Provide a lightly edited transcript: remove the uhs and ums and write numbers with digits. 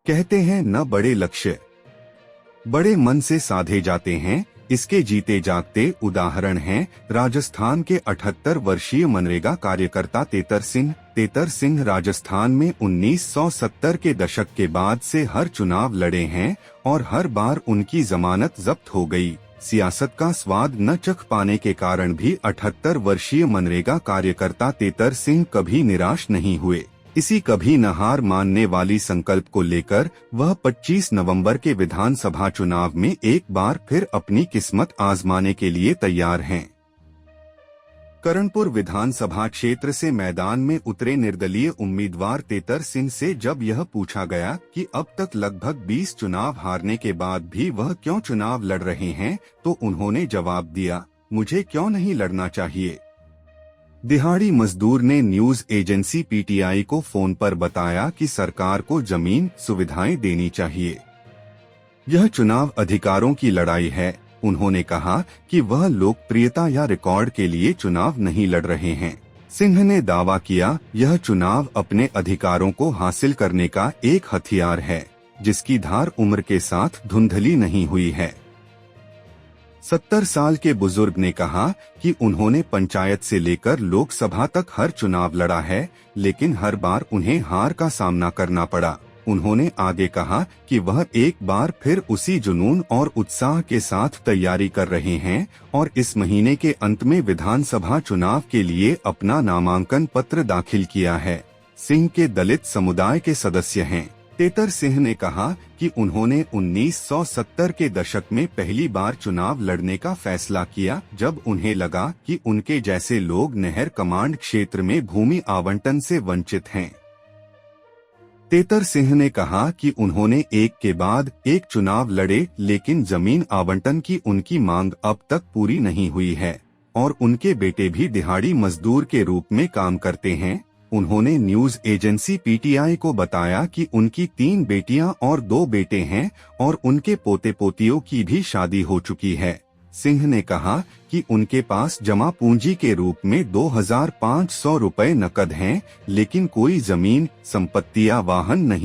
कहते हैं न बड़े लक्ष्य बड़े मन से साधे जाते हैं, इसके जीते जागते उदाहरण हैं राजस्थान के 78 वर्षीय मनरेगा कार्यकर्ता तेतर सिंह। तेतर सिंह राजस्थान में 1970 के दशक के बाद से हर चुनाव लड़े हैं और हर बार उनकी जमानत जब्त हो गई। सियासत का स्वाद न चख पाने के कारण भी 78 वर्षीय मनरेगा कार्यकर्ता तेतर सिंह कभी निराश नहीं हुए। इसी कभी न हार मानने वाली संकल्प को लेकर वह 25 नवंबर के विधानसभा चुनाव में एक बार फिर अपनी किस्मत आजमाने के लिए तैयार हैं। करणपुर विधानसभा क्षेत्र से मैदान में उतरे निर्दलीय उम्मीदवार तेतर सिंह से जब यह पूछा गया कि अब तक लगभग 20 चुनाव हारने के बाद भी वह क्यों चुनाव लड़ रहे हैं, तो उन्होंने जवाब दिया, मुझे क्यों नहीं लड़ना चाहिए। दिहाड़ी मजदूर ने न्यूज एजेंसी पीटीआई को फोन पर बताया कि सरकार को जमीन सुविधाएं देनी चाहिए। यह चुनाव अधिकारों की लड़ाई है। उन्होंने कहा कि वह लोकप्रियता या रिकॉर्ड के लिए चुनाव नहीं लड़ रहे हैं। सिंह ने दावा किया, यह चुनाव अपने अधिकारों को हासिल करने का एक हथियार है, जिसकी धार उम्र के साथ धुंधली नहीं हुई है। 70 साल के बुजुर्ग ने कहा कि उन्होंने पंचायत से लेकर लोकसभा तक हर चुनाव लड़ा है, लेकिन हर बार उन्हें हार का सामना करना पड़ा। उन्होंने आगे कहा कि वह एक बार फिर उसी जुनून और उत्साह के साथ तैयारी कर रहे हैं और इस महीने के अंत में विधानसभा चुनाव के लिए अपना नामांकन पत्र दाखिल किया है। सिंह के दलित समुदाय के सदस्य हैं। तेतर सिंह ने कहा कि उन्होंने 1970 के दशक में पहली बार चुनाव लड़ने का फैसला किया, जब उन्हें लगा कि उनके जैसे लोग नहर कमांड क्षेत्र में भूमि आवंटन से वंचित हैं। तेतर सिंह ने कहा कि उन्होंने एक के बाद एक चुनाव लड़े, लेकिन जमीन आवंटन की उनकी मांग अब तक पूरी नहीं हुई है और उनके बेटे भी दिहाड़ी मजदूर के रूप में काम करते हैं। उन्होंने न्यूज एजेंसी पीटीआई को बताया कि उनकी 3 बेटियां और 2 बेटे हैं और उनके पोते पोतियों की भी शादी हो चुकी है। सिंह ने कहा कि उनके पास जमा पूंजी के रूप में 2500 रुपए नकद हैं, लेकिन कोई जमीन, संपत्ति या वाहन नहीं।